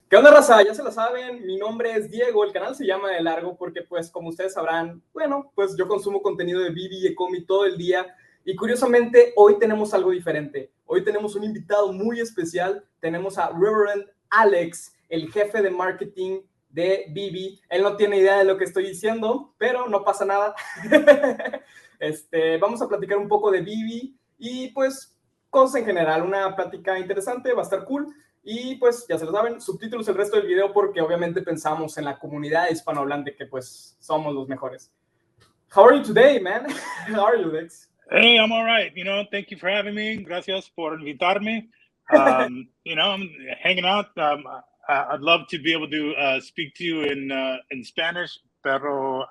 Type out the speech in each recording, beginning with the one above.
¿Qué onda, raza? Ya se lo saben, mi nombre es Diego, el canal se llama De Largo porque, pues, como ustedes sabrán, bueno, pues yo consumo contenido de Veve y ecomi todo el día y curiosamente hoy tenemos algo diferente. Hoy tenemos un invitado muy especial, tenemos a Reverend Alex, el jefe de marketing de Veve. Él no tiene idea de lo que estoy diciendo, pero no pasa nada. Vamos a platicar un poco de Veve y, pues, cosas en general, una plática interesante, va a estar cool. Y pues ya se lo saben, subtítulos el resto del video porque obviamente pensamos en la comunidad hispanohablante que pues somos los mejores. How are you today, man? How are you, Lex? Hey, I'm all right. Thank you for having me. Gracias por invitarme. I'm hanging out. I'd love to be able to speak to you in Spanish, pero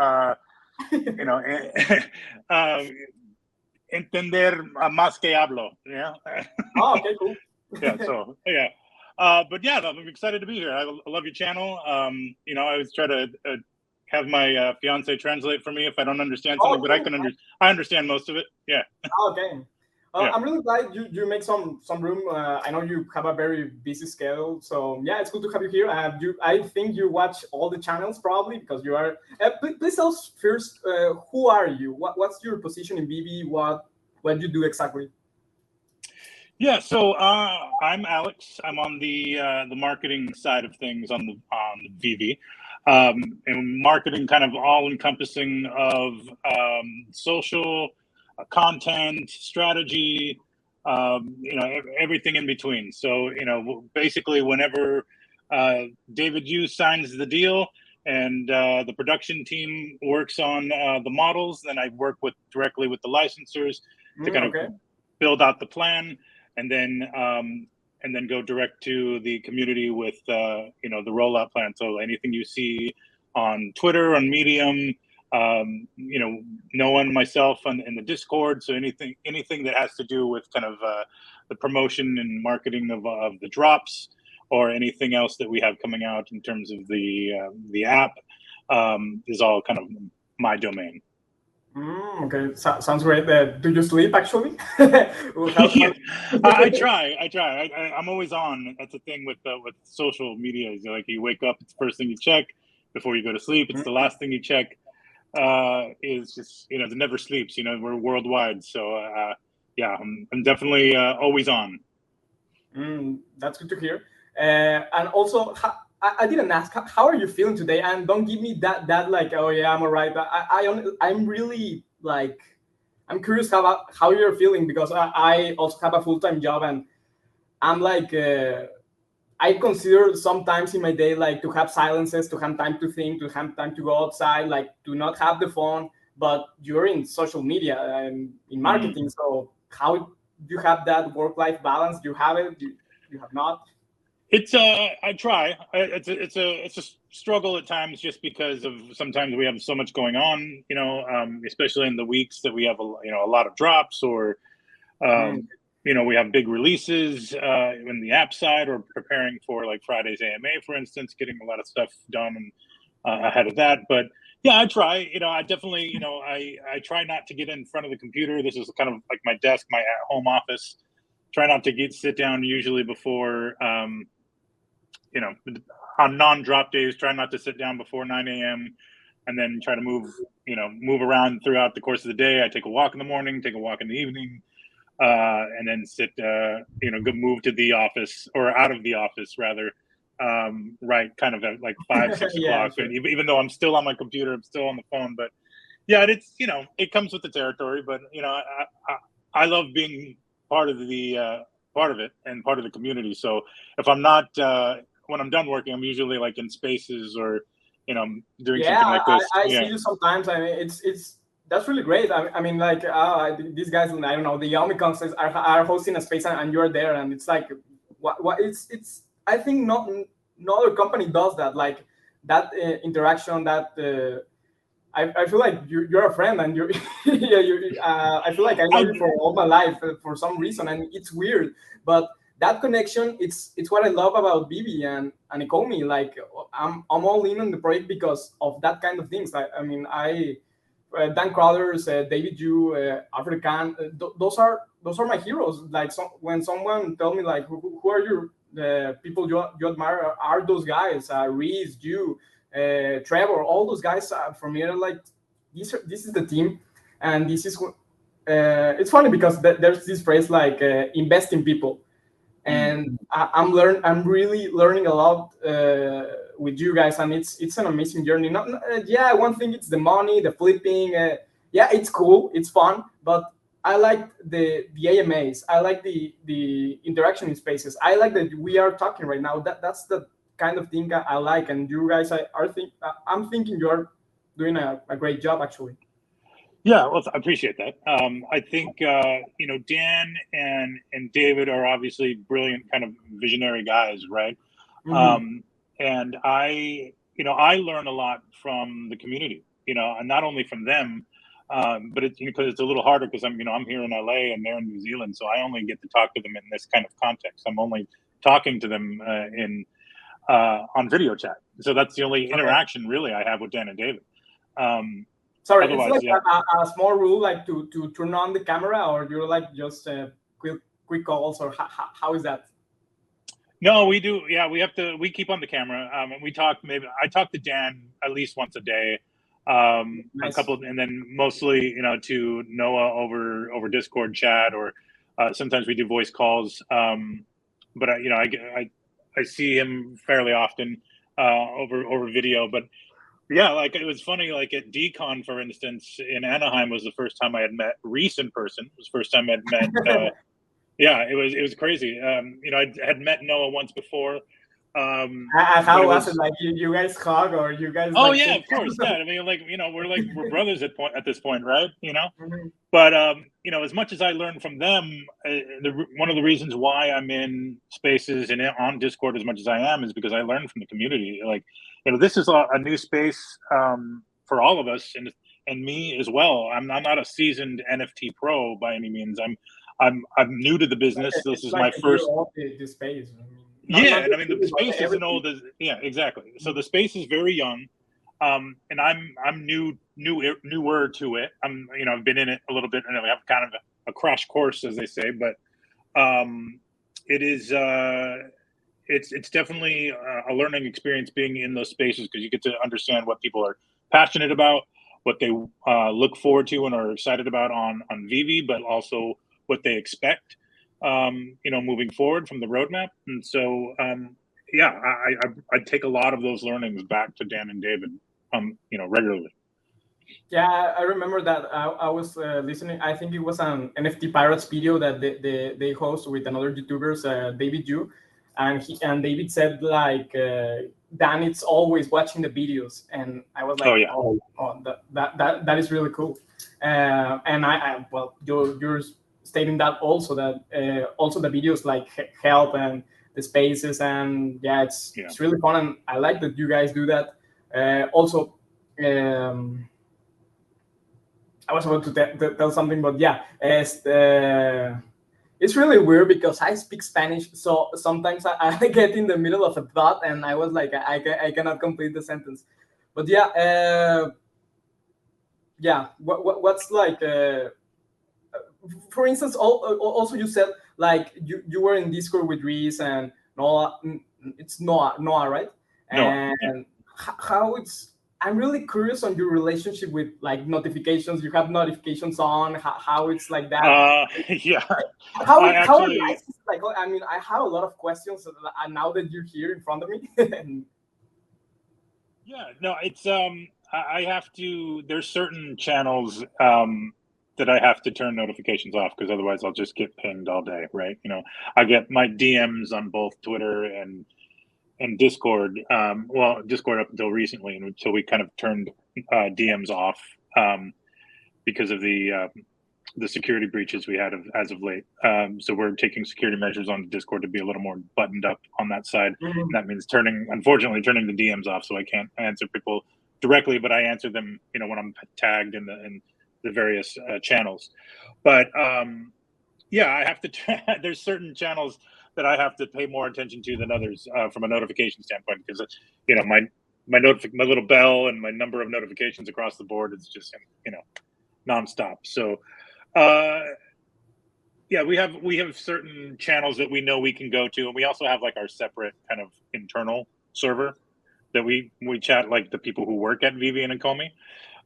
entender más que hablo. Yeah. Oh, okay, cool. Yeah. So yeah. But yeah, I'm excited to be here. I love your channel. I always try to have my fiance translate for me if I don't understand something, but I understand most of it. Yeah. Okay. Yeah. I'm really glad you make some room. I know you have a very busy schedule, so yeah, it's good to have you here. I think you watch all the channels probably because you are. Please tell us first, who are you? What's your position in Veve? What do you do exactly? Yeah, so I'm Alex. I'm on the marketing side of things on the Veve, and marketing kind of all encompassing of social content, strategy, everything in between. So basically, whenever David Yu signs the deal and the production team works on the models, then I work directly with the licensors to kind of build out the plan. And then go direct to the community with the rollout plan. So anything you see on Twitter, on Medium, Noah and myself in the Discord. So anything that has to do with kind of the promotion and marketing of the drops, or anything else that we have coming out in terms of the app, is all kind of my domain. Okay, sounds great. Do you sleep actually? I try. I'm always on. That's the thing with social media. Is like you wake up, it's the first thing you check before you go to sleep. It's the last thing you check. Is just it never sleeps. We're worldwide, so yeah, I'm definitely always on. That's good to hear. And also, I didn't ask, how are you feeling today? And don't give me that like, oh yeah, I'm all right. But I'm really like, I'm curious how you're feeling because I also have a full-time job and I'm like, I consider sometimes in my day like to have silences, to have time to think, to have time to go outside, like to not have the phone. But you're in social media and in marketing, so how do you have that work-life balance? Do you have it? Do you have not? It's I try. It's a struggle at times, just because of sometimes we have so much going on, especially in the weeks that we have a lot of drops, or we have big releases in the app side, or preparing for like Friday's AMA, for instance, getting a lot of stuff done and ahead of that. But yeah, I try. I definitely I try not to get in front of the computer. This is kind of like my desk, my home office. Try not to sit down usually before. On non-drop days, try not to sit down before 9 a.m. and then try to move around throughout the course of the day. I take a walk in the morning, take a walk in the evening, and then move to the office, or out of the office rather, right, kind of at like 5, 6 o'clock. Sure. And even though I'm still on my computer, I'm still on the phone, but yeah, it's, it comes with the territory, but I love being part of it and part of the community. So if I'm not, when I'm done working, I'm usually like in spaces or, doing something like this. I see you sometimes. I mean, that's really great. I mean, like these guys, I don't know, the Omicons are hosting a space and you're there, and it's like, what it's. I think no other company does that. Like that interaction. That I feel like you're a friend, and you're. I feel like I know you for all my life for some reason, and it's weird, but that connection, it's what I love about Veve and ecomi. Like I'm all in on the project because of that kind of things. I mean, Dan Crowder's, David Yu, African, those are my heroes. Like when someone tell me like who are the people you admire are those guys, Reese, you, Trevor, all those guys. For me, are like this is the team, and this is. It's funny because there's this phrase like invest in people, and I'm really learning a lot with you guys, and it's an amazing journey. Yeah, one thing it's the money, the flipping. Yeah, it's cool, it's fun, but I like the AMAs. I like the interaction in spaces. I like that we are talking right now. That's the kind of thing I like, and you guys I'm thinking you're doing a great job actually. Yeah, well, I appreciate that. I think Dan and David are obviously brilliant, kind of visionary guys, right? And I learn a lot from the community, and not only from them, but it's because it's a little harder because I'm here in LA and they're in New Zealand, so I only get to talk to them in this kind of context. I'm only talking to them on video chat, so that's the only interaction really I have with Dan and David. Sorry, it's like a small rule, like to turn on the camera, or you're like just quick calls, or how is that? No, we do. Yeah, we keep on the camera, and we talk. I talk to Dan at least once a day, nice. A couple, and then mostly to Noah over Discord chat, or sometimes we do voice calls. But I see him fairly often over video, but. Yeah, like it was funny, like at DCon, for instance, in Anaheim was the first time I had met Reese in person. It was the first time I'd met, yeah, it was crazy. I had met Noah once before. How was it? Like you guys hug, or you guys? Oh, yeah, of course. Yeah, I mean, we're brothers at this point, right? But as much as I learned from them, one of the reasons why I'm in spaces and on Discord as much as I am is because I learned from the community. Like, this is a new space for all of us, and me as well. I'm not a seasoned NFT pro by any means. I'm new to the business. This is my first. The space. Yeah, and I mean the space isn't old as exactly. So the space is very young, and I'm newer to it. I've been in it a little bit, and I have kind of a crash course, as they say. But it is it's definitely a learning experience being in those spaces, because you get to understand what people are passionate about, what they look forward to and are excited about on Veve, but also what they expect. Moving forward from the roadmap. And so, I take a lot of those learnings back to Dan and David, regularly. Yeah, I remember that I was listening. I think it was an NFT Pirates video that they host with another YouTubers, David Yu, and David said like Dan, it's always watching the videos, and I was like, that is really cool. And you're stating that also also the videos like help and the spaces, and it's really fun, and I like that you guys do that. Also, I was about to tell something, but it's really weird because I speak Spanish, so sometimes I get in the middle of a thought and I was like I cannot complete the sentence. But what's like. For instance, also you said like you were in Discord with Reese and Noah. It's Noah, right? And how it's. I'm really curious on your relationship with like notifications. You have notifications on. How it's like that? Yeah. How nice is like? I mean, I have a lot of questions now that you're here in front of me. Yeah. No, it's I have to. There's certain channels that I have to turn notifications off, because otherwise I'll just get pinged all day, right? I get my DMs on both Twitter and Discord. Discord up until recently, until we kind of turned DMs off because of the security breaches we had as of late. So we're taking security measures on Discord to be a little more buttoned up on that side. And that means unfortunately turning the DMs off, so I can't answer people directly, but I answer them, when I'm tagged in the various channels. But I have to there's certain channels that I have to pay more attention to than others from a notification standpoint, because my little bell and my number of notifications across the board is just nonstop. So Yeah, we have certain channels that we know we can go to, and we also have like our separate kind of internal server that we chat like the people who work at Veve and ecomi.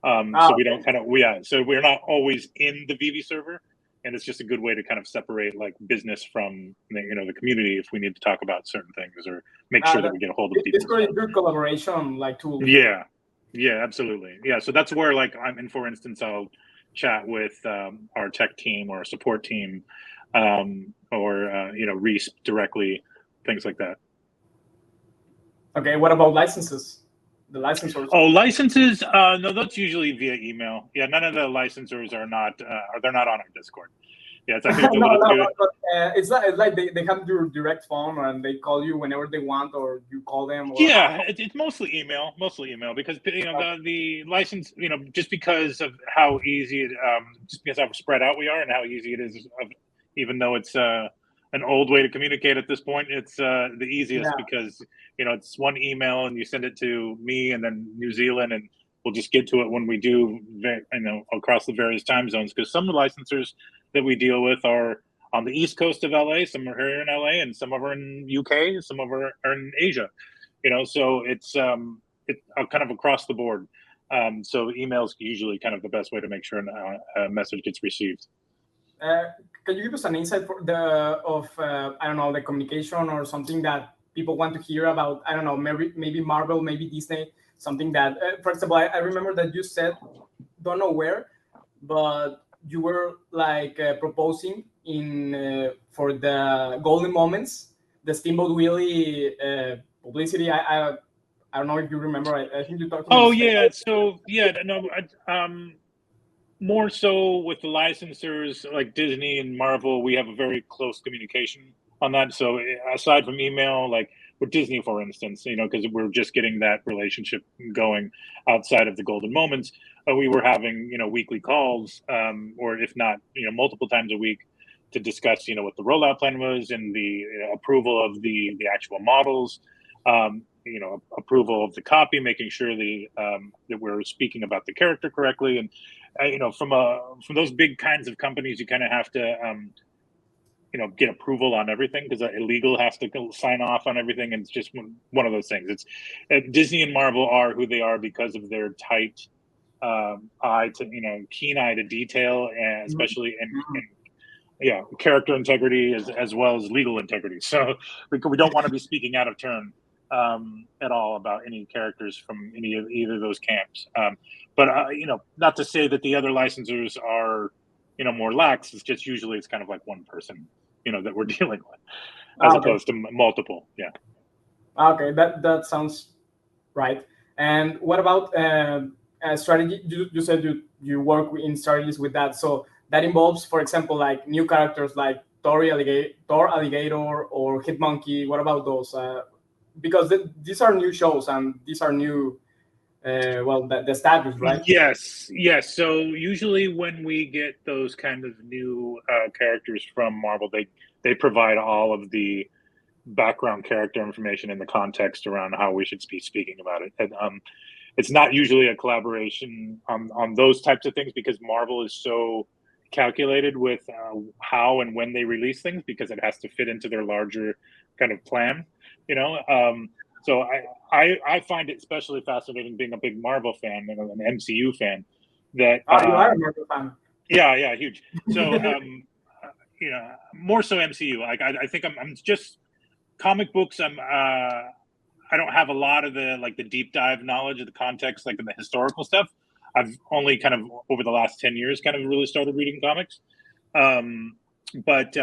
So we don't so we're not always in the Veve server, and it's just a good way to kind of separate like business from the community if we need to talk about certain things or make sure that we get a hold of people. It's pretty good collaboration like tool. Yeah, absolutely. Yeah, so that's where like I'm in. For instance, I'll chat with our tech team or support team, or Reese directly, things like that. Okay, what about licenses? The licensors? Oh, licenses? No, that's usually via email. Yeah, none of the licensors are not. They're not on our Discord. Yeah, I think it's a little too. But, it's like they have your direct phone and they call you whenever they want, or you call them. Or... Yeah, it's mostly email. Because the license, just because of how easy it, just because how spread out we are and how easy it is, even though it's an old way to communicate at this point, it's the easiest because it's one email and you send it to me and then New Zealand, and we'll just get to it when we do across the various time zones, because some of the licensors that we deal with are on the east coast of LA, some are here in LA, and some of are in UK, some of are in Asia. So it's kind of across the board. So email is usually kind of the best way to make sure a message gets received. Can you give us an insight for I don't know, the communication or something that people want to hear about? I don't know, maybe Marvel, maybe Disney, something that, for example, I remember that you said, don't know where, but you were like proposing for the golden moments, the Steamboat Willie publicity. I don't know if you remember. I think you talked. Oh yeah, so yeah, no, more so with the licensors like Disney and Marvel, we have a very close communication on that. So aside from email, like with Disney, for instance, because we're just getting that relationship going outside of the golden moments, we were having, weekly calls, or if not, multiple times a week to discuss, what the rollout plan was and the approval of the actual models, approval of the copy, making sure that we're speaking about the character correctly. And, from those big kinds of companies, you kind of have to, get approval on everything, because illegal has to sign off on everything. And it's just one of those things. It's Disney and Marvel are who they are because of their tight keen eye to detail, and especially in character integrity as well as legal integrity. So we don't want to be speaking out of turn at all about any characters from either of those camps. But not to say that the other licensors are more lax. It's just usually it's kind of like one person that we're dealing with, as opposed to multiple. Yeah. Okay, that sounds right. And what about strategy? You said you work in strategies with that, so that involves, for example, like new characters like Thor Alligator or Hitmonkey. What about those? Because these are new shows and these are new, the status, right? Yes. So usually when we get those kind of new characters from Marvel, they provide all of the background character information and the context around how we should be speaking about it. And it's not usually a collaboration on those types of things, because Marvel is so calculated with how and when they release things, because it has to fit into their larger kind of plan. So I find it especially fascinating, being a big Marvel fan and an MCU fan, that you are a Marvel fan. Yeah, huge. So more so MCU. Like I think I'm just comic books. I don't have a lot of the deep dive knowledge of the context, like in the historical stuff. I've only kind of over the last 10 years kind of really started reading comics. But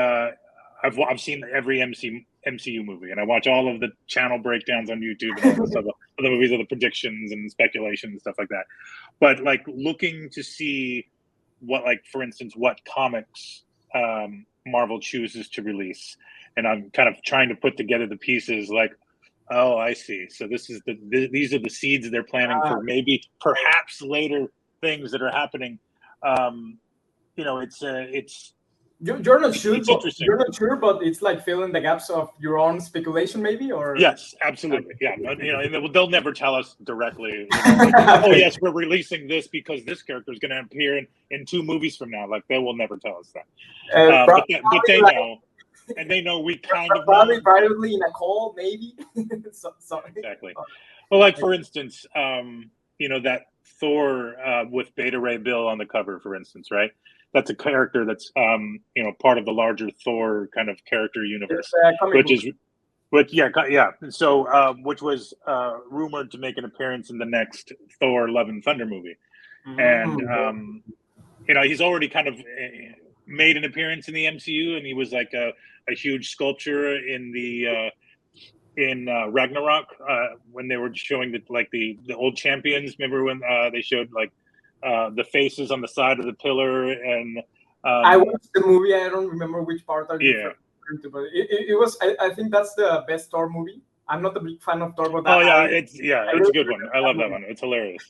I've seen every MCU movie, and I watch all of the channel breakdowns on YouTube and all this stuff, the movies, of the predictions and speculation and stuff like that. But like looking to see what, like, for instance, what comics Marvel chooses to release, and I'm kind of trying to put together the pieces, like, oh, I see. So this is these are the seeds they're planting for maybe perhaps later things that are happening. It's You're not sure, It's but interesting. you're not sure, but it's like filling the gaps of your own speculation, maybe, or Yes, absolutely. Yeah, but, and they'll never tell us directly. Like, oh yes, we're releasing this because this character is going to appear in 2 movies from now. Like, they will never tell us that. But they know, and they know we kind of probably know. privately in a call, maybe. Sorry. Exactly. Well, like for instance, that Thor with Beta Ray Bill on the cover, for instance, right? That's a character that's part of the larger Thor kind of character universe, So, which was rumored to make an appearance in the next Thor: Love and Thunder movie, and he's already kind of made an appearance in the MCU, and he was like a huge sculpture in the Ragnarok when they were showing the old champions. Remember when they showed like the faces on the side of the pillar? And I watched the movie. I don't remember which part are you referring to, but it was. I think that's the best Thor movie. I'm not a big fan of Thor, but it's a good one. I love that one. It's hilarious.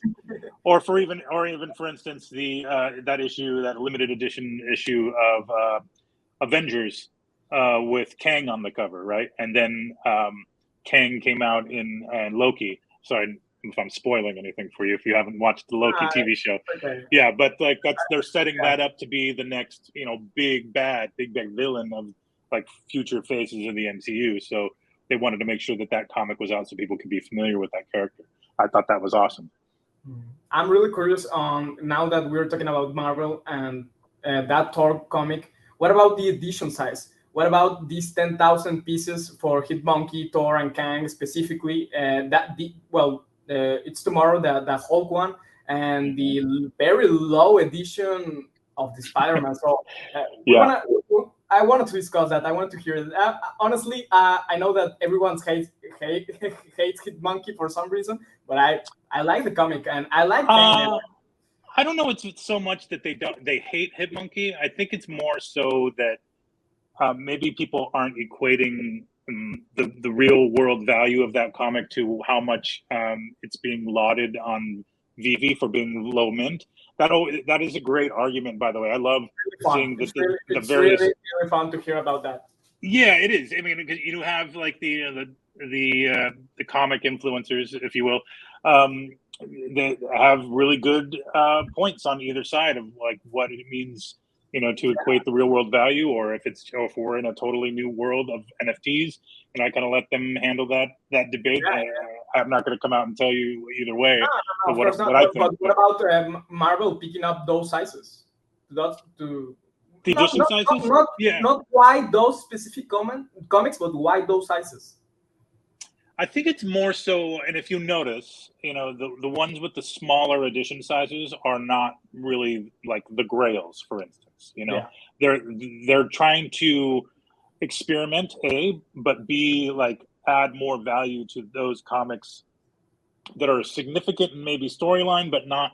or even for instance that limited edition issue of Avengers with Kang on the cover, right? And then Kang came out in Loki. Sorry if I'm spoiling anything for you if you haven't watched the Loki TV show. Okay. Yeah, but like they're setting that up to be the next big bad villain of like future phases of the MCU. So they wanted to make sure that comic was out so people could be familiar with that character. I thought that was awesome. I'm really curious on now that we're talking about Marvel and that Thor comic. What about the edition size? What about these 10,000 pieces for Hitmonkey, Thor, and Kang specifically? It's tomorrow the Hulk one and the very low edition of the Spider-Man. So I wanted to discuss that. I wanted to hear that. Honestly, I know that everyone hates Hitmonkey for some reason, but I like the comic and I like Kang. I don't know. It's so much that they hate Hitmonkey. I think it's more so that maybe people aren't equating the real world value of that comic to how much it's being lauded on Veve for being low mint. That is a great argument, by the way. I love seeing the various. It's really fun to hear about that. Yeah, it is. I mean, because you have like the comic influencers, if you will, that have really good points on either side of like what it means, to equate the real world value, or if we're in a totally new world of NFTs, and I kind of let them handle that debate. I'm not going to come out and tell you either way. No, what I think. But what about Marvel picking up those sizes? The edition sizes? Not why those specific comics, but why those sizes? I think it's more so, and if you notice, the ones with the smaller edition sizes are not really like the Grails, for instance. They're trying to experiment, but B, like add more value to those comics that are significant in maybe storyline, but not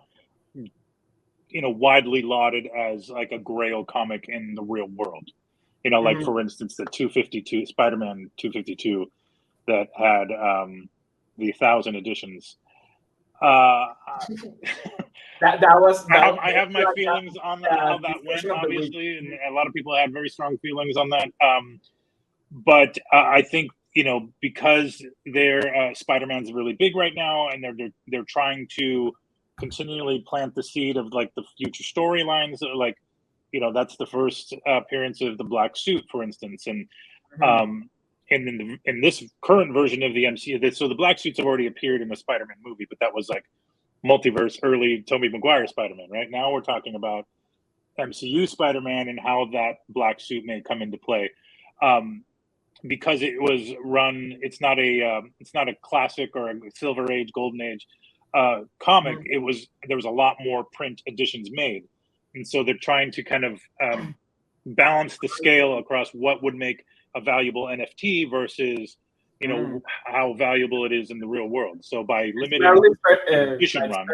widely lauded as like a Grail comic in the real world. Like for instance, the 252 Spider-Man 252 that had the 1,000 editions. I have my feelings on how that went, obviously, and a lot of people had very strong feelings on that. But I think because they're Spider-Man's really big right now, and they're trying to continually plant the seed of like the future storylines. Like that's the first appearance of the black suit, for instance, and and in this current version of the MCU, so the black suits have already appeared in the Spider-Man movie, but that was like multiverse early Tobey Maguire Spider-Man. Right now we're talking about MCU Spider-Man and how that black suit may come into play, because it was run. It's not a classic or a Silver Age, Golden Age comic. There was a lot more print editions made, and so they're trying to kind of balance the scale across what would make a valuable NFT versus how valuable it is in the real world. So by limiting edition run,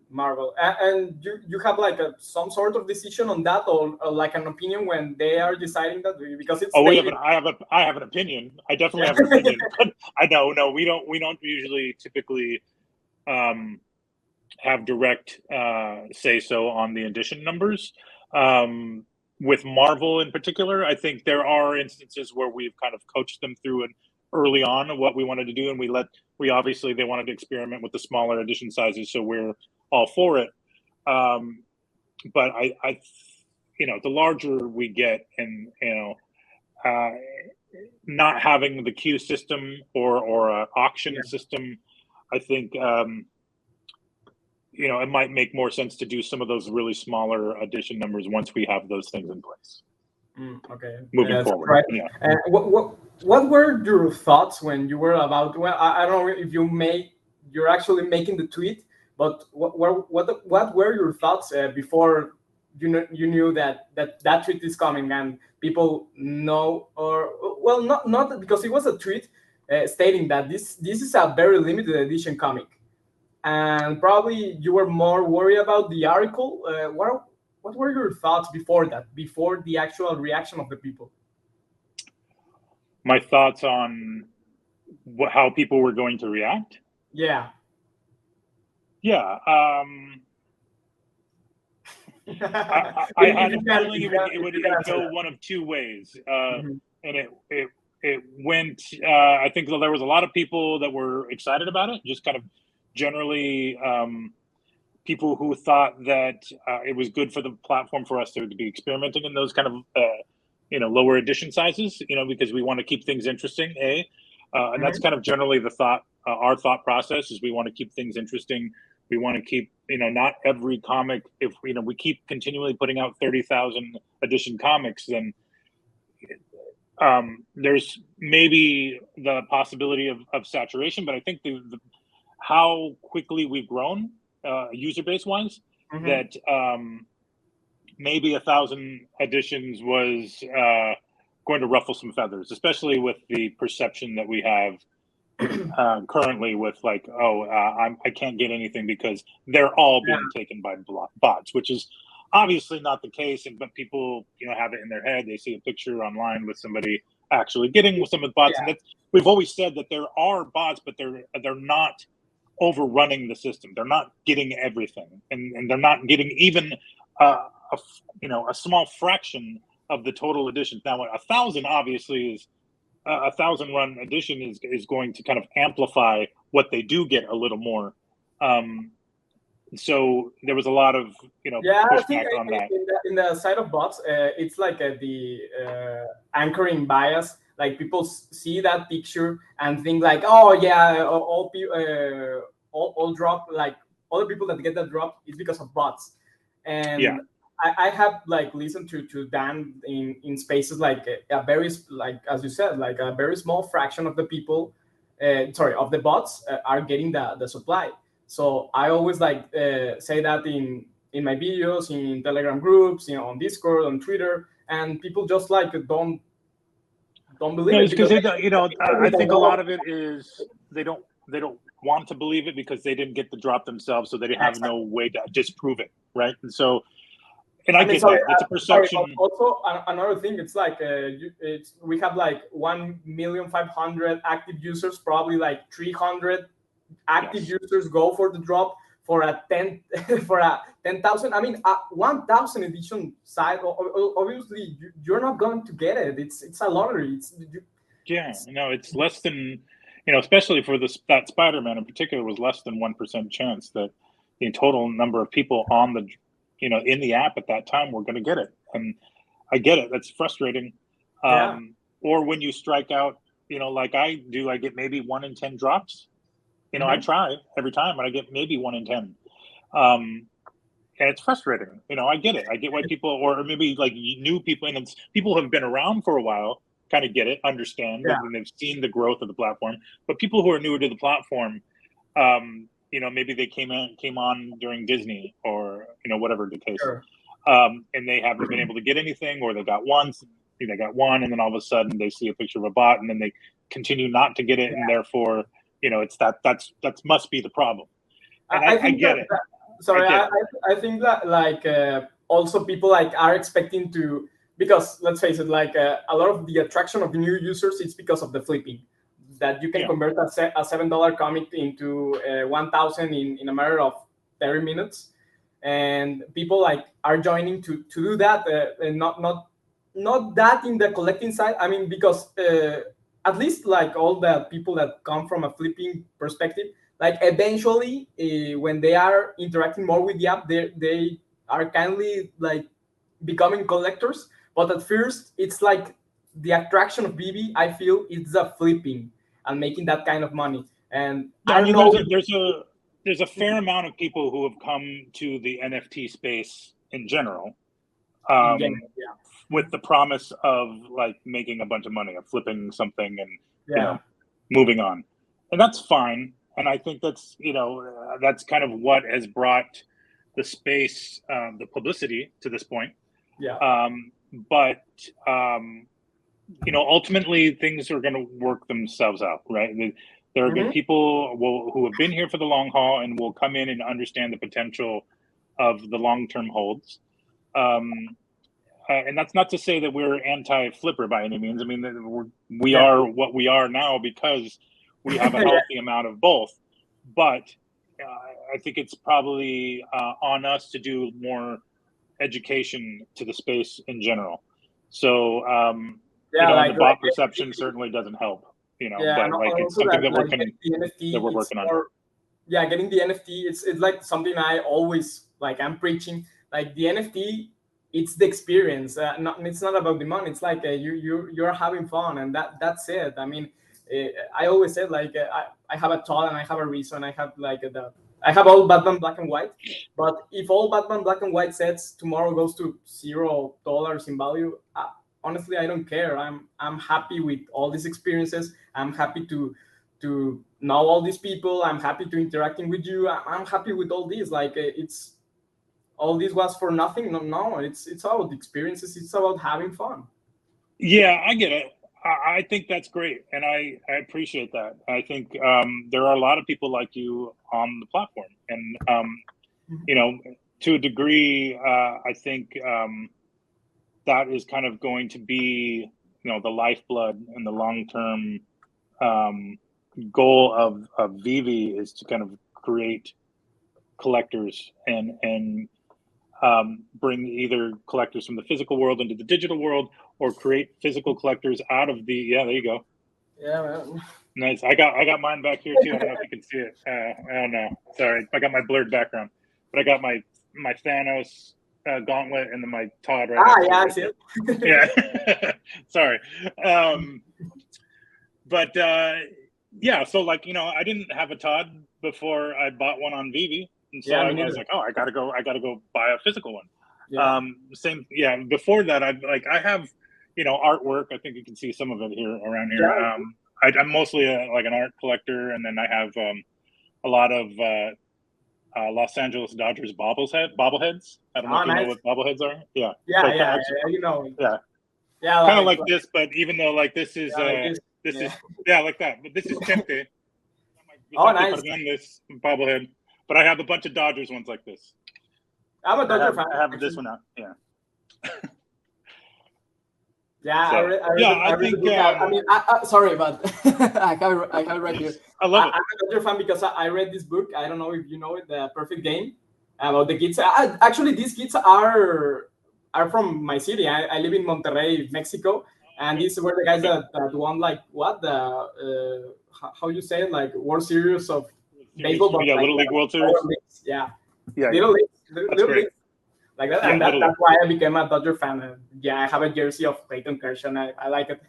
Marvel, and you have like some sort of decision on that, or like an opinion when they are deciding that, because it's. I have an opinion. I definitely have an opinion. But we don't usually typically have direct say so on the edition numbers. with Marvel in particular, I think there are instances where we've kind of coached them through and early on what we wanted to do, and we obviously they wanted to experiment with the smaller edition sizes, so we're all for it. But I the larger we get, and not having the queue system or a auction system, I think it might make more sense to do some of those really smaller edition numbers once we have those things in place. Okay. Moving forward. Right. Yeah. What were your thoughts when you were about? Well, I don't know if you're actually making the tweet, but what were your thoughts before you knew that tweet is coming and people know, or well, not because it was a tweet stating that this is a very limited edition comic, and probably you were more worried about the article. What were your thoughts before the actual reaction of the people? My thoughts on how people were going to react? Yeah. Yeah. I had a feeling it would go one of two ways. And it went, I think there was a lot of people that were excited about it, just kind of generally people who thought that it was good for the platform for us to be experimenting in those kind of lower edition sizes, because we want to keep things interesting, and that's kind of generally the thought. Our thought process is we want to keep things interesting. We want to keep, not every comic. If we keep continually putting out 30,000 edition comics, then there's maybe the possibility of saturation. But I think how quickly we've grown, user base wise, that maybe 1,000 editions was going to ruffle some feathers, especially with the perception that we have currently with I can't get anything because they're all being taken by bots, which is obviously not the case. But people, have it in their head. They see a picture online with somebody actually getting with some of the bots, and we've always said that there are bots, but they're not overrunning the system. They're not getting everything, and they're not getting even a small fraction of the total editions. Now, 1,000 obviously is 1,000 run edition is going to kind of amplify what they do get a little more. So there was a lot of pushback on that. In the side of bots, it's like the anchoring bias. Like people see that picture and think like, oh yeah, all drop, like all the people that get that drop is because of bots. And I have listened to Dan in spaces like a very, as you said, like a very small fraction of the people, of the bots are getting the supply. So I always say that in my videos, in Telegram groups, on Discord, on Twitter, and people just don't believe it. Because I think a lot of it is they don't want to believe it because they didn't get the drop themselves, so they have no way to disprove it, right? And so. And I get that. It's a perception. Also, another thing, it's we have 1,500,000 active users, probably 300 active users go for the drop for a 10,000. I mean, 1,000 edition site. Obviously, you're not going to get it. It's a lottery. It's less than especially for that Spider-Man in particular was less than 1% chance that the total number of people on the in the app at that time, we're going to get it. And I get it. That's frustrating. Or when you strike out, like I do, I get maybe 1 in 10 drops. I try every time, and I get maybe 1 in 10. And it's frustrating. I get it. I get why people, or maybe new people, and people who have been around for a while kind of get it, understand, and they've seen the growth of the platform. But people who are newer to the platform, maybe they came on during Disney or whatever the case, and they haven't been able to get anything, or they got one, and then all of a sudden they see a picture of a bot, and then they continue not to get it, and therefore it's that must be the problem. And I get it. I think that also people are expecting to, because let's face it, a lot of the attraction of new users is because of the flipping. That you can convert a $7 comic into 1,000 in a matter of 30 minutes. and people like are joining to do that, and not that in the collecting side. I mean, because at least like all the people that come from a flipping perspective, like eventually when they are interacting more with the app, they are kindly like becoming collectors. But at first it's like the attraction of Veve, I feel, it's the flipping and making that kind of money. And Yeah, I I don't mean, know. there's a fair amount of people who have come to the NFT space in general, In general, yeah. with the promise of like making a bunch of money, of flipping something, and Yeah. moving on, and that's fine. And I think that's that's kind of what has brought the space, the publicity to this point. Yeah. But ultimately things are going to work themselves out, right? There are good people who have been here for the long haul and will come in and understand the potential of the long-term holds. And that's not to say that we're anti-flipper by any means. I mean, we are what we are now because we have a healthy amount of both. But I think it's probably on us to do more education to the space in general. So, like, and the bot perception certainly doesn't help, but like it's something that we're working on. Yeah, getting the NFT, it's like something I always like. I'm preaching like the NFT. It's the experience. It's not about the money. It's like you're having fun, and that's it. I mean, I always said like I have a thought and I have a reason. I have like I have all Batman black and white, but if all Batman black and white sets tomorrow goes to $0 in value, honestly, I don't care. I'm happy with all these experiences. I'm happy to know all these people. I'm happy to interacting with you. I'm happy with all these. Like it's all this was for nothing. No, it's about experiences. It's about having fun. Yeah, I get it. I think that's great, and I appreciate that. I think there are a lot of people like you on the platform, and to a degree, I think that is kind of going to be the lifeblood and the long-term goal of Veve is to kind of create collectors and bring either collectors from the physical world into the digital world, or create physical collectors out of the there you go. Yeah, man. Nice. I got mine back here too. I don't know if you can see it. I don't know. Sorry, I got my blurred background, but I got my Thanos gauntlet and then my Todd right I see it. Yeah. Sorry. But yeah, so like I didn't have a Todd before I bought one on Veve, and so I was like, oh, I gotta go buy a physical one. Yeah. Same. Yeah. Before that, I have artwork. I think you can see some of it here around here. Yeah. I'm mostly like an art collector, and then I have a lot of Los Angeles Dodgers bobbleheads. I don't know if you know what bobbleheads are. Yeah. Yeah, like, yeah, yeah. Yeah, kind of like this, but even though like this is this is like that, but this is Chente. Oh, nice. This bobblehead, but I have a bunch of Dodgers ones like this. I'm a Dodger fan. I have this one out. Yeah. Yeah, so, I think. I mean, sorry, but I have it right here. I love it. I'm a Dodger fan because I read this book. I don't know if you know it, The Perfect Game, about the kids. Actually, these kids are from my city. I live in Monterrey, Mexico, and these were the guys that won like what the how you say it, like World Series of baseball, but yeah, like Little League World Series. Yeah, Little League, like that, and that's why I became a Dodger fan. Yeah, I have a jersey of Clayton Kershaw. And I like it.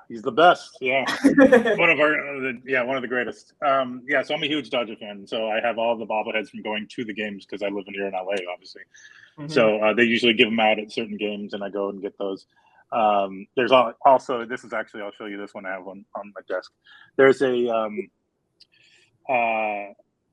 He's the best. Yeah, one of the greatest. Yeah, so I'm a huge Dodger fan. So I have all the bobbleheads from going to the games because I live here in LA, obviously. Mm-hmm. So they usually give them out at certain games, and I go and get those. There's also this is actually, I'll show you this one. I have on my desk. There's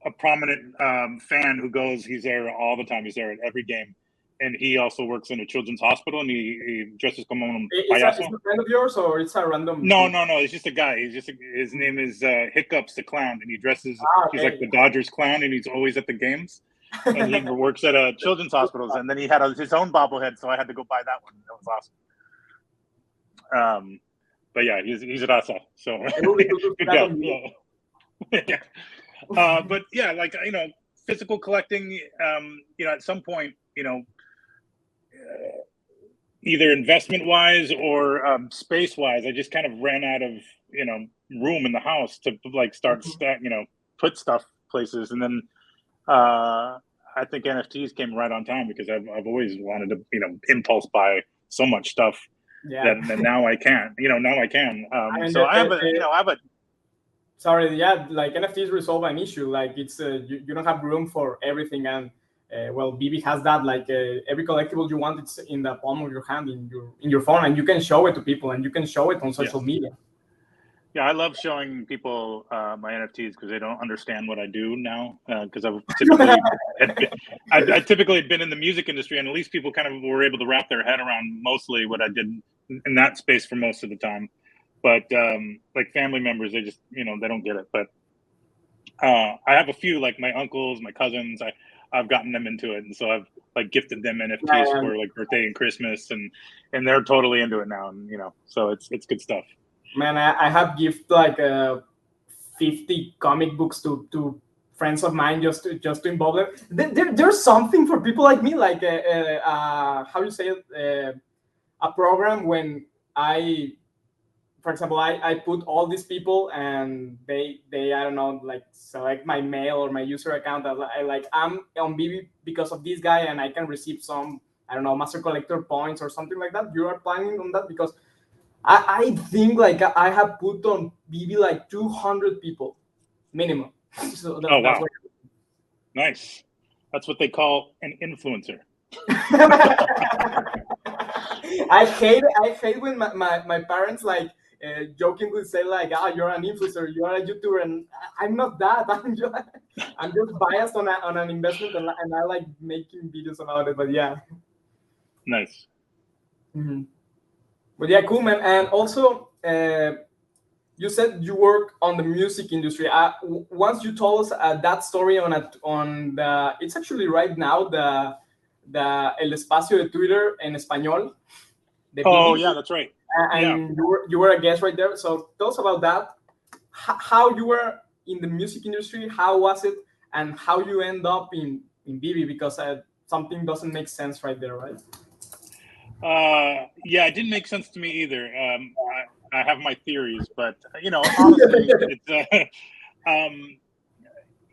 a prominent fan who goes. He's there all the time. He's there at every game, and he also works in a children's hospital. And he dresses como un payaso. Is it a friend of yours or it's a random? No. It's just a guy. His name is Hiccups the Clown, and he dresses. Okay. He's like the Dodgers clown, and he's always at the games. And he works at a children's hospitals. And then he had his own bobblehead, so I had to go buy that one. That was awesome. But yeah, he's at Asa. So good job. Yeah. Yeah. But yeah, like physical collecting, at some point, either investment wise or space wise, I just kind of ran out of, room in the house to like start, put stuff places. And then I think NFTs came right on time because I've always wanted to, impulse buy so much stuff that now I can't, now I can. So I have a, sorry, yeah, like NFTs resolve an issue. Like it's you don't have room for everything, and Veve has that. Like every collectible you want, it's in the palm of your hand, in your phone, and you can show it to people, and you can show it on social media. Yeah, I love showing people my NFTs because they don't understand what I do now. Because I've typically been in the music industry, and at least people kind of were able to wrap their head around mostly what I did in that space for most of the time. But like family members, they just they don't get it. But I have a few, like my uncles, my cousins. I've gotten them into it, and so I've like gifted them NFTs for like birthday and Christmas, and they're totally into it now. And so it's good stuff. Man, I have gifted like 50 comic books to friends of mine just to involve them. There's something for people like me, like how you say it, a program when for example, I put all these people and they I don't know, like select my mail or my user account. I'm on Veve because of this guy, and I can receive some, I don't know, master collector points or something like that. You are planning on that? Because I think like I have put on Veve like 200 people minimum. So wow. That's nice. That's what they call an influencer. I hate when my parents like jokingly say like, you're an influencer, you're a YouTuber, and I'm not that. I'm just biased on an investment, and I like making videos about it. But yeah. Nice. Mm-hmm. But yeah, cool, man. And also, you said you work on the music industry. Once you told us that story on the, it's actually right now the El Espacio de Twitter en español. Yeah, that's right. And you were a guest right there. So tell us about that. How you were in the music industry, how was it, and how you end up in Veve, because something doesn't make sense right there, right? Yeah, it didn't make sense to me either. I have my theories, but honestly, it's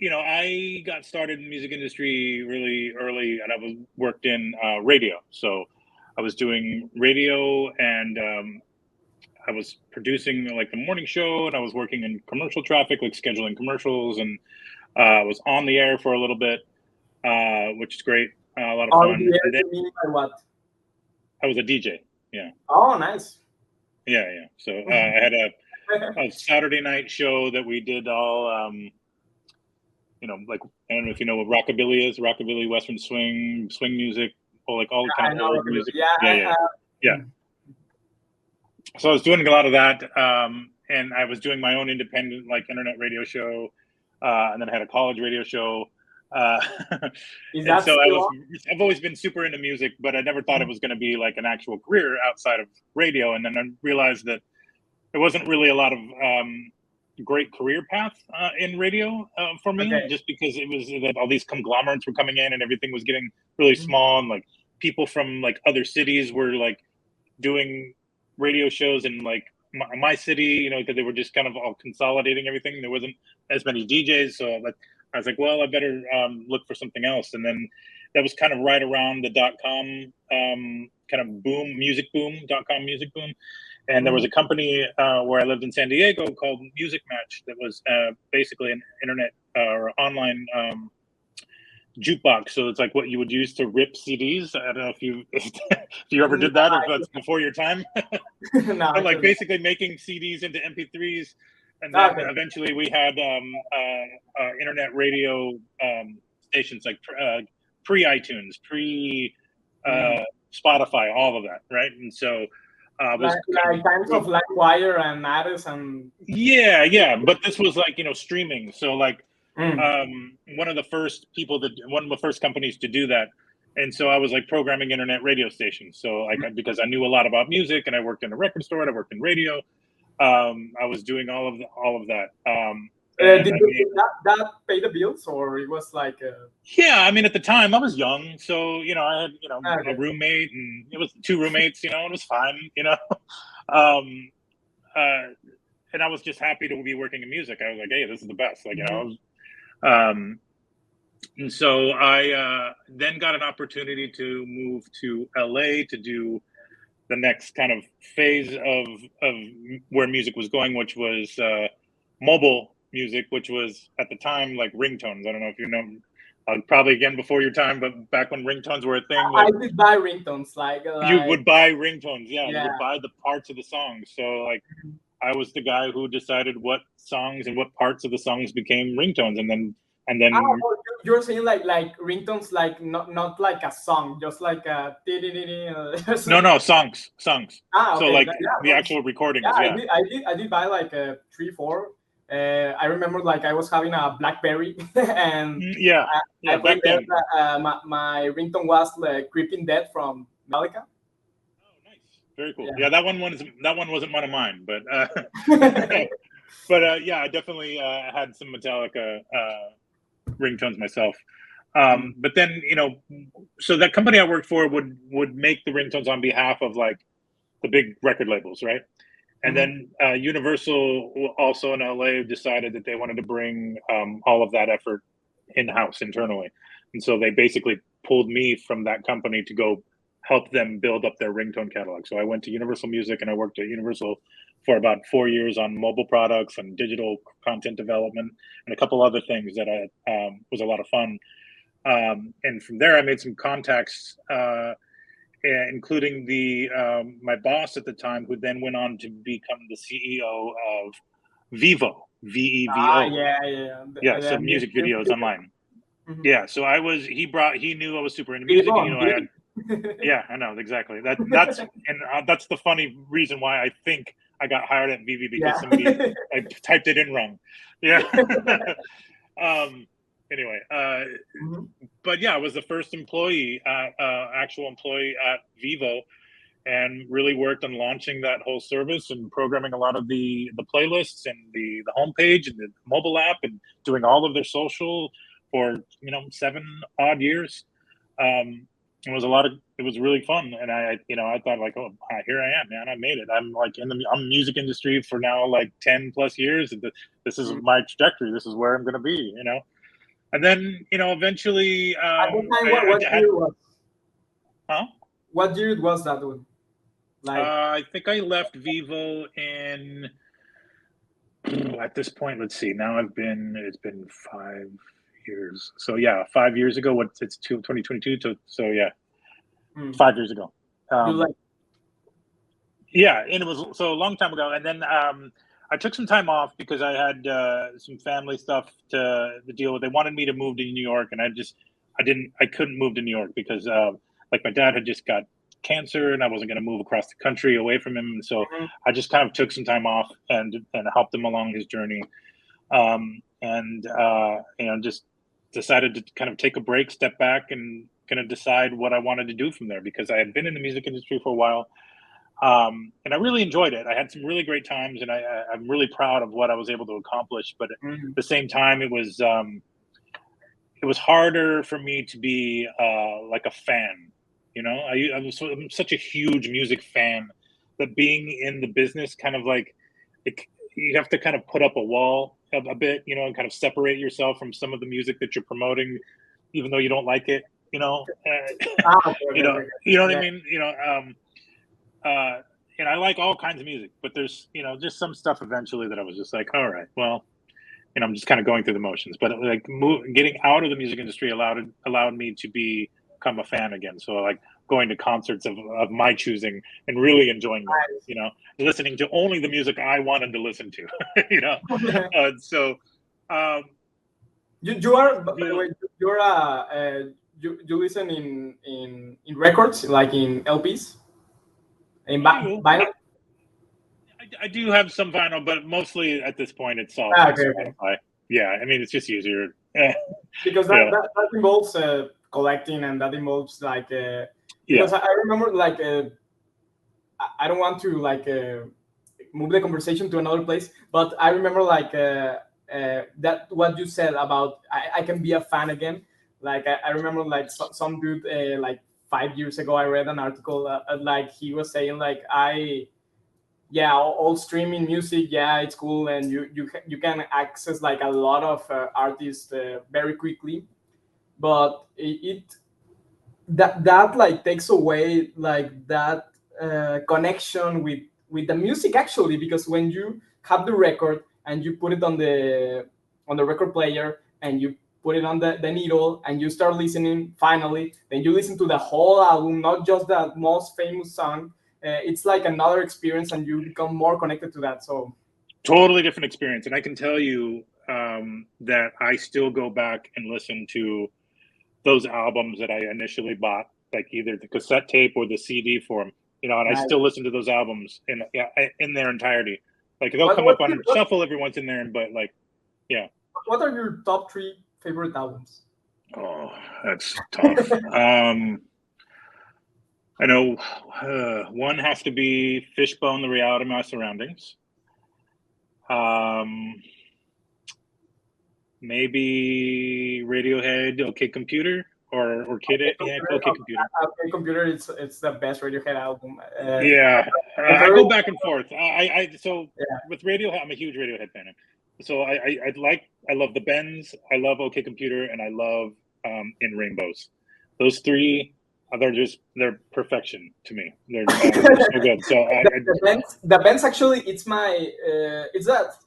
I got started in the music industry really early, and I worked in radio. So I was doing radio, and I was producing like the morning show, and I was working in commercial traffic, like scheduling commercials, and I was on the air for a little bit, which is great, a lot of fun. On the air, you mean by what? I was a DJ. Yeah. Oh, nice. Yeah. So I had a Saturday night show that we did all, like, I don't know if you know what rockabilly is, rockabilly, Western swing music, or like all the kind of old music. Yeah. So I was doing a lot of that, and I was doing my own independent like internet radio show, and then I had a college radio show. And so I've always been super into music, but I never thought it was going to be like an actual career outside of radio. And then I realized that there wasn't really a lot of great career path in radio for me, just because it was that all these conglomerates were coming in and everything was getting really small, and like people from like other cities were like doing radio shows in like my city, because they were just kind of all consolidating everything. There wasn't as many DJs, so I was like, well, I better look for something else. And then that was kind of right around the .com kind of boom, music boom, .com music boom. And there was a company where I lived in San Diego called Music Match that was basically an internet or online jukebox. So it's like what you would use to rip CDs. I don't know if you ever did that, or if that's before your time. No, but like basically making CDs into MP3s. And then eventually we had internet radio stations, like pre-iTunes, pre-Spotify, all of that, right? And so like times of LimeWire and Addis and but this was like streaming. So like one of the first companies to do that. And so I was like programming internet radio stations. So like because I knew a lot about music, and I worked in a record store, and I worked in radio. I was doing all of that, Did that pay the bills, or it was like? Yeah, I mean, at the time I was young, so I had Okay. a roommate, and it was 2 roommates. It was fine. Um, and I was just happy to be working in music. I was like, hey, this is the best. Like, and so I then got an opportunity to move to LA to do the next kind of phase of where music was going, which was mobile music, which was at the time like ringtones. I don't know if you know, probably again before your time, but back when ringtones were a thing, I did buy ringtones, like you would buy ringtones. Yeah, Yeah. you would buy the parts of the songs. So like, I was the guy who decided what songs and what parts of the songs became ringtones, and then well, you're saying like ringtones, like not like a song, just like a no songs. Okay. So like the actual recordings. Yeah, I did buy like 3-4. I remember like I was having a BlackBerry and I back then my ringtone was like Creeping Dead from Metallica. Oh, nice, very cool. Yeah, that one wasn't one of mine, but yeah, I definitely had some Metallica ringtones myself. But then so that company I worked for would make the ringtones on behalf of like the big record labels, right? And then Universal, also in LA, decided that they wanted to bring all of that effort in-house internally, and so they basically pulled me from that company to go help them build up their ringtone catalog. So I went to Universal Music, and I worked at Universal for about 4 years on mobile products and digital content development and a couple other things that was a lot of fun. And from there, I made some contacts, including my boss at the time, who then went on to become the CEO of Vevo, Vevo. Yeah, so music videos online. Yeah, so he knew I was super into music, and I had. Yeah, I know exactly. That's the funny reason why I think I got hired at Veve, because somebody I typed it in wrong. Yeah. Anyway, but yeah, I was the first actual employee at Vevo, and really worked on launching that whole service and programming a lot of the playlists and the homepage and the mobile app, and doing all of their social for 7 odd years. It was really fun, and I thought like, oh, here I am, man, I made it. I'm like I'm in the music industry for now like 10 plus years, and this is my trajectory. This is where I'm going to be, And then eventually, at the time, what year was? Huh? What year was that one? Like, I think I left Vevo in. At this point, let's see. Now it's been 5 years. So yeah, 5 years ago. It's 2022. So yeah, 5 years ago. Yeah, and it was so a long time ago. And then I took some time off because I had some family stuff to deal with. They wanted me to move to New York, and I couldn't move to New York because like my dad had just got cancer, and I wasn't going to move across the country away from him. And so I just kind of took some time off and helped him along his journey. Just decided to kind of take a break, step back, and kind of decide what I wanted to do from there, because I had been in the music industry for a while. And I really enjoyed it. I had some really great times, and I'm really proud of what I was able to accomplish. But at the same time, it was harder for me to be like a fan. I'm such a huge music fan that being in the business kind of like you have to kind of put up a wall a bit, and kind of separate yourself from some of the music that you're promoting, even though you don't like it. You know what I mean? And I like all kinds of music, but there's just some stuff eventually that I was just like, all right, well, I'm just kind of going through the motions. But like getting out of the music industry allowed me to become a fan again. So like going to concerts of my choosing and really enjoying them, listening to only the music I wanted to listen to, you are, by the way, you listen in records, like in LPs, in vinyl. I do have some vinyl, but mostly at this point it's all Spotify. Yeah, I mean, it's just easier because that involves collecting, and that involves like because I remember like I don't want to like move the conversation to another place, but I remember like that what you said about I can be a fan again. Like I remember like some dude like 5 years ago I read an article like he was saying like yeah, all streaming music, yeah, it's cool, and you can access like a lot of artists very quickly, but that like takes away like that connection with the music actually, because when you have the record and you put it on the record player and you put it on the needle and you start listening finally, then you listen to the whole album, not just the most famous song. It's like another experience and you become more connected to that. So totally different experience. And I can tell you that I still go back and listen to those albums that I initially bought, like either the cassette tape or the CD form, and I still listen to those albums in their entirety. Like they'll come up on shuffle every once in there, but like, yeah. What are your top 3 favorite albums? Oh, that's tough. I know one has to be Fishbone, The Reality of My Surroundings. Maybe Radiohead, OK Computer, or Kid It. Yeah, OK Computer. OK Computer, it's the best Radiohead album. Yeah, I go back and forth. With Radiohead, I'm a huge Radiohead fan. So I love the Bends, I love OK Computer, and I love In Rainbows. Those 3, they're perfection to me. They're so good. So the Bends actually, it's my it's that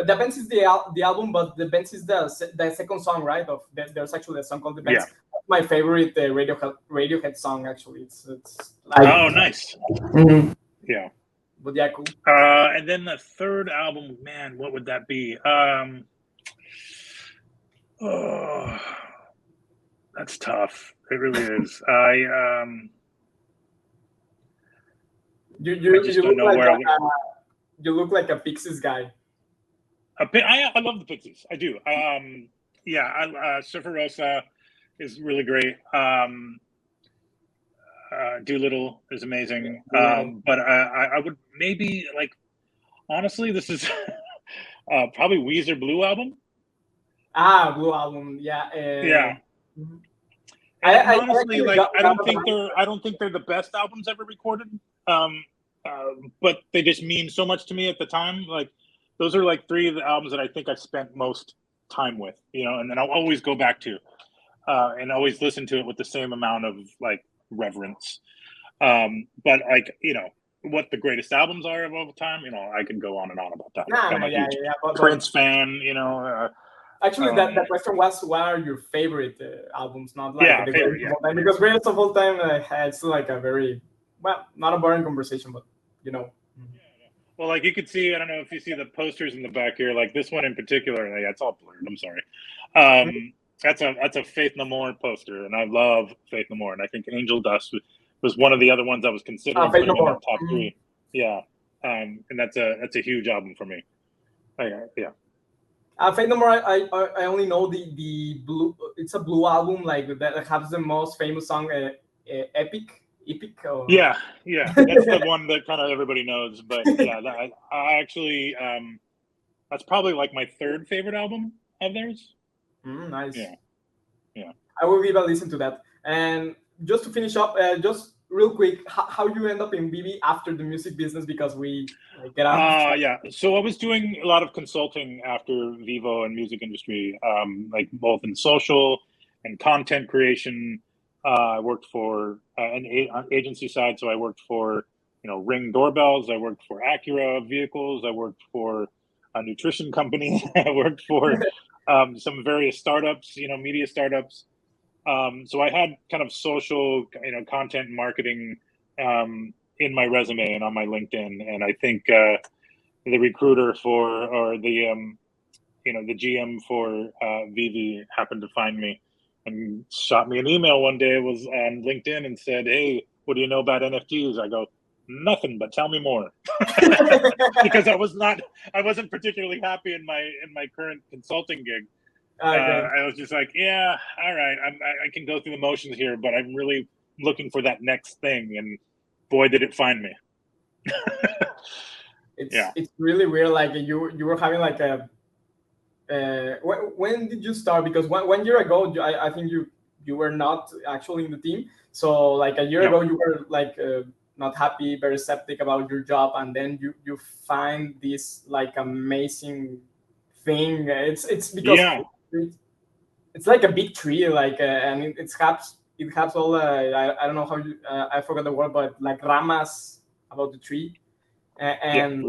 the Bends is the album, but the Bends is the second song, right? There's actually a song called The Bends. Yeah. My favorite Radiohead song actually. It's like, oh, nice. Mm-hmm. Yeah. But yeah, cool. And then the third album, man, what would that be? Oh, that's tough. It really is. You look like a Pixies guy. I love the Pixies. I do. Surfer Rosa is really great. Doolittle is amazing. But I would maybe like, honestly, this is probably Weezer Blue Album. Blue Album. Yeah. Yeah. I honestly I don't think they're the best albums ever recorded. But they just mean so much to me at the time. Like those are like 3 of the albums that I think I've spent most time with, and then I'll always go back to and always listen to it with the same amount of like reverence. But like, what the greatest albums are of all time, I can go on and on about that. I'm a huge Prince fan, Actually, that question was, what are your favorite albums? Not like the favorite, greatest of all time, because greatest of all time it's like a very, not a boring conversation, but Well, like you could see, I don't know if you see the posters in the back here, like this one in particular. It's all blurred. I'm sorry. That's a Faith No More poster, and I love Faith No More, and I think Angel Dust was one of the other ones I was considering putting in the top 3. Yeah, and that's a huge album for me. Yeah. Faith No More, I only know the blue. It's a blue album like that has the most famous song, Epic. Or... Yeah, that's the one that kind of everybody knows. But yeah, I actually that's probably like my 3rd favorite album of theirs. Nice. Yeah. I will give a listen to that. And just to finish up, just real quick, how you end up in Veve after the music business, because we get out. Yeah. So I was doing a lot of consulting after Vivo and music industry, like both in social and content creation. I worked for an agency side, so I worked for Ring doorbells. I worked for Acura vehicles. I worked for a nutrition company. I worked for some various startups, media startups. So I had kind of social, content marketing in my resume and on my LinkedIn. And I think the recruiter or the GM for Veve happened to find me and shot me an email one day. It was on LinkedIn and said, "Hey, what do you know about NFTs?" I go, "Nothing, but tell me more." Because I wasn't particularly happy in my current consulting gig. I was just like, yeah, all right, I can go through the motions here, but I'm really looking for that next thing, and boy, did it find me. It's really weird. Like you were having like a when did you start? Because 1 year ago, I think you were not actually in the team. So like a year ago, you were like not happy, very skeptic about your job, and then you find this like amazing thing. It's because it's like a big tree, like and it has all I don't know how you I forgot the word, but like ramas about the tree, and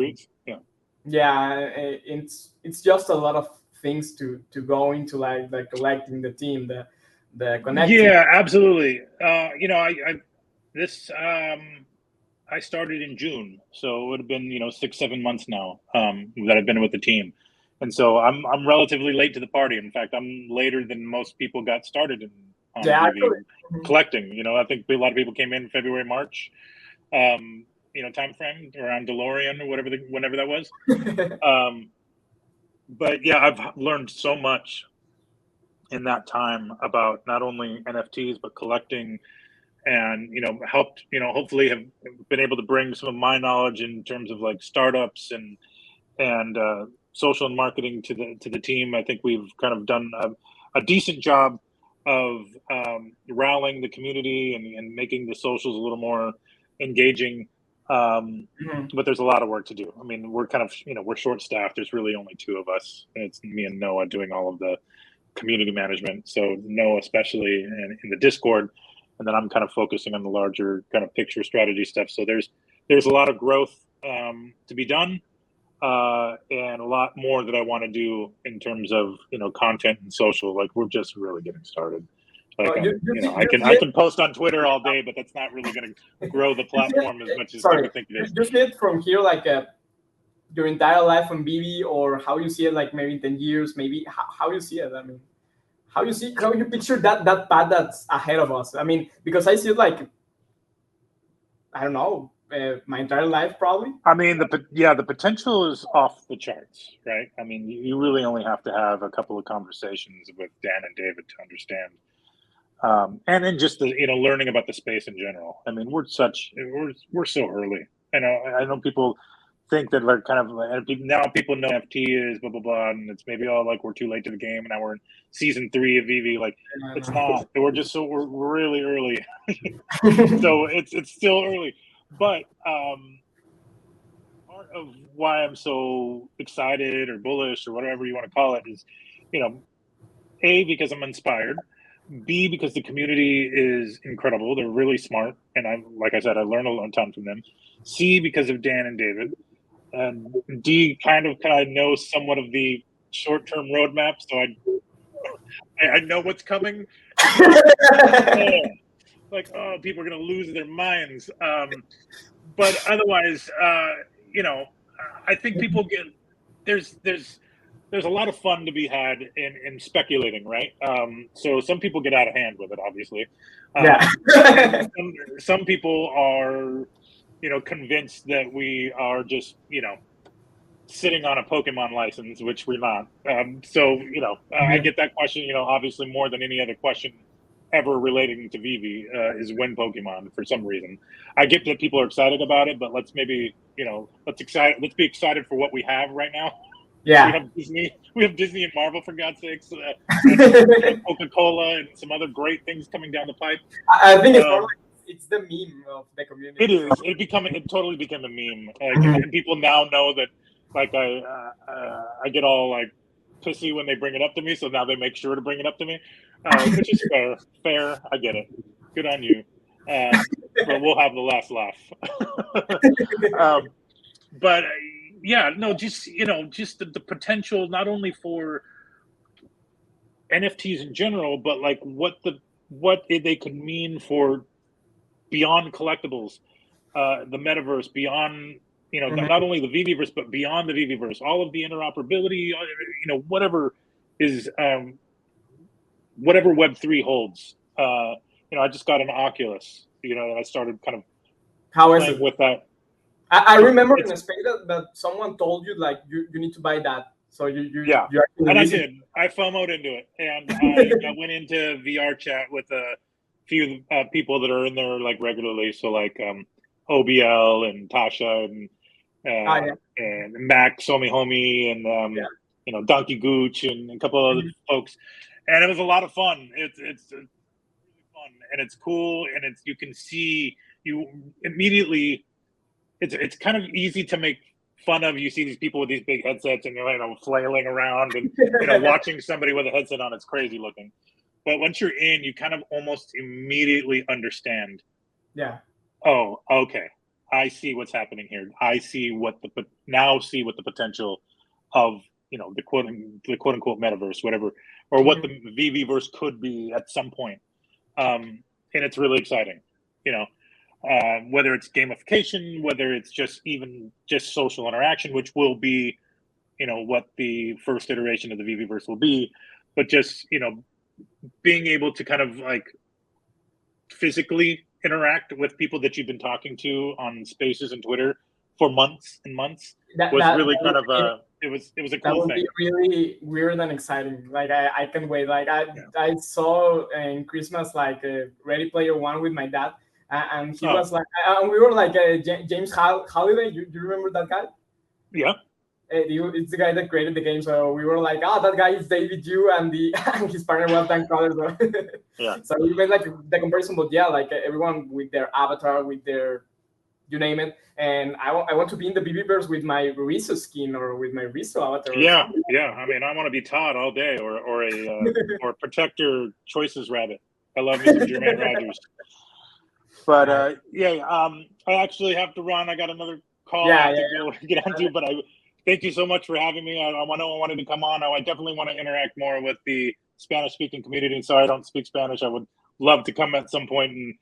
it's just a lot of things to go into like collecting the team, the connecting. Yeah, absolutely. I started in June, so it would have been 6-7 months now that I've been with the team, and so I'm relatively late to the party. In fact, I'm later than most people got started on Veve collecting. I think a lot of people came in February, March, time frame around DeLorean or whenever that was. But yeah, I've learned so much in that time about not only NFTs but collecting, and helped hopefully have been able to bring some of my knowledge in terms of like startups and social and marketing to the team. I think we've kind of done a decent job of rallying the community and making the socials a little more engaging. But there's a lot of work to do. I mean, we're kind of we're short staffed. There's really only 2 of us, and it's me and Noah doing all of the community management. So Noah especially in the Discord, and then I'm kind of focusing on the larger kind of picture strategy stuff. So there's a lot of growth to be done, and a lot more that I want to do in terms of content and social. Like, we're just really getting started. Like, I can post on Twitter all day, but that's not really going to grow the platform as much as people think it is. You see it from here, like your entire life on Veve, or how you see it, like maybe in 10 years, maybe how you see it. I mean, how you picture that path that's ahead of us. I mean, because I see it like, I don't know, my entire life probably. I mean, the potential is off the charts, right? I mean, you really only have to have a couple of conversations with Dan and David to understand. And then just the learning about the space in general. I mean, we're so early. I know people think that like kind of now people know NFT is blah blah blah, and it's maybe like we're too late to the game, and now we're in season 3 of Veve. Like, it's not. We're really early. So it's still early, but part of why I'm so excited or bullish or whatever you want to call it is, A, because I'm inspired. B, because the community is incredible. They're really smart. And like I said, I learned a ton from them. C, because of Dan and David. And D, kind of know somewhat of the short-term roadmap. So I know what's coming. People are going to lose their minds. But otherwise, I think people there's a lot of fun to be had in speculating, right? So some people get out of hand with it, obviously. Some people are, convinced that we are just, sitting on a Pokemon license, which we're not. I get that question, obviously more than any other question ever relating to Veve is when Pokemon, for some reason. I get that people are excited about it, but let's maybe, let's be excited for what we have right now. Yeah, we have Disney and Marvel, for God's sakes, Coca-Cola and some other great things coming down the pipe. I think it's the meme of the community. It is. It totally became a meme. And people now know that, like, I get all like pissy when they bring it up to me, so now they make sure to bring it up to me, which is fair. I get it. Good on you. But we'll have the last laugh. But yeah, no, just the potential not only for NFTs in general, but like what they could mean for beyond collectibles, the metaverse, beyond not only the Veveverse but beyond the Veveverse, all of the interoperability, whatever is whatever Web3 holds. I just got an Oculus, and I started kind of playing with that. I remember in Spain that someone told you like you need to buy that. So you and I did. I FOMO'd into it, and I went into VR chat with a few people that are in there like regularly. So like OBL and Tasha and Mac Somi Homie and Donkey Gooch and a couple of other folks, and it was a lot of fun. It's really fun, and it's cool, and you can see you immediately. It's kind of easy to make fun of. You see these people with these big headsets and you're flailing around and watching somebody with a headset on, it's crazy looking. But once you're in, you kind of almost immediately understand. Yeah. Oh, okay. I see what's happening here. I see what the potential of the quote unquote metaverse, whatever, or what the VV-verse could be at some point. And it's really exciting. Whether it's gamification, whether it's just social interaction, which will be, what the first iteration of the VV-verse will be, but just, being able to kind of physically interact with people that you've been talking to on Spaces and Twitter for months and months it was a cool thing. Be really weird and exciting. I can't wait. I saw in Christmas Ready Player One with my dad, and he was and we were James Halliday. You remember that guy? Yeah. It's the guy that created the game, so we were that guy is David Yu, and his partner was Dan Crowder. Yeah. So we made the comparison, but everyone with their avatar, with their you name it, and I want to be in the BB-verse with my Rizzo skin or with my Rizzo avatar. Yeah. I mean, I want to be Todd all day, or a Protector Choices rabbit. I love me some Jermaine Rogers. But I actually have to run. I got another call I have to go get onto, but thank you so much for having me. I wanted to come on. I definitely want to interact more with the Spanish-speaking community. So I don't speak Spanish. I would love to come at some point and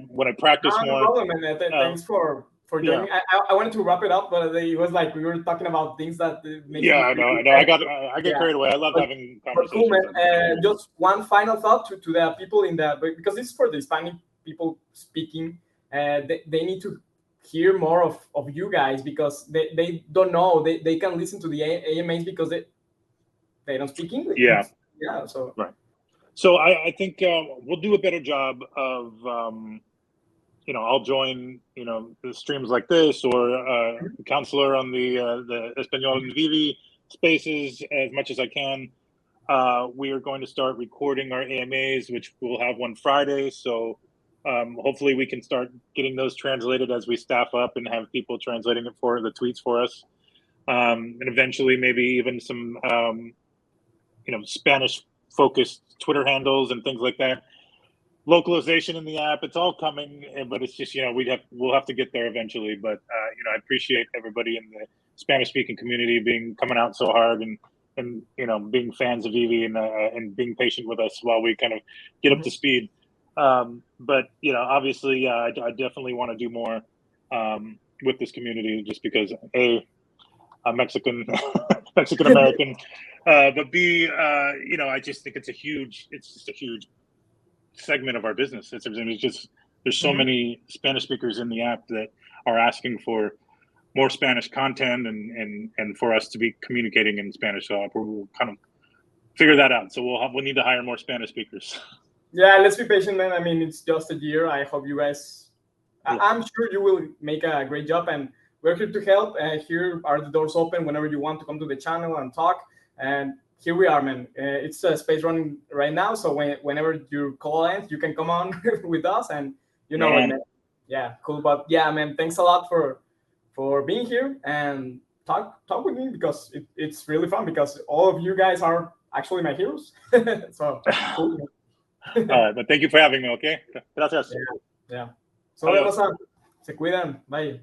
when I practice more. No problem, man. Thanks for joining. Yeah. I wanted to wrap it up, but it was we were talking about things that make I know. I get carried away. I love having conversations. Cool, man. Just one final thought to the people because this is for the Hispanic people speaking. They need to hear more of you guys because they don't know. They can listen to the AMAs because they don't speak English. Yeah. Yeah. So right. So I think we'll do a better job of I'll join the streams like this or counselor on the Espanol and Vivi spaces as much as I can. We are going to start recording our AMAs, which we'll have one Friday. So hopefully we can start getting those translated as we staff up and have people translating it for the tweets for us. And eventually maybe even some, Spanish focused Twitter handles and things like that. Localization in the app, it's all coming, but it's just, we'll have to get there eventually. But, I appreciate everybody in the Spanish speaking community coming out so hard and being fans of Veve and being patient with us while we kind of get up to speed. But obviously, I definitely want to do more with this community, just because I'm Mexican American, but B, I just think it's just a huge segment of our business. There's so many Spanish speakers in the app that are asking for more Spanish content and for us to be communicating in Spanish. So we'll kind of figure that out. So we'll need to hire more Spanish speakers. Yeah, let's be patient, man. I mean, it's just a year. I hope you guys, I'm sure you will make a great job, and we're here to help. Here are the doors open whenever you want to come to the channel and talk. And here we are, man. It's a space running right now, so whenever your call ends, you can come on with us, and man. Yeah, cool. But yeah, man, thanks a lot for being here and talk with me, because it's really fun, because all of you guys are actually my heroes. So cool. All right, but thank you for having me, okay? Gracias. Yeah. So, se cuidan. Bye.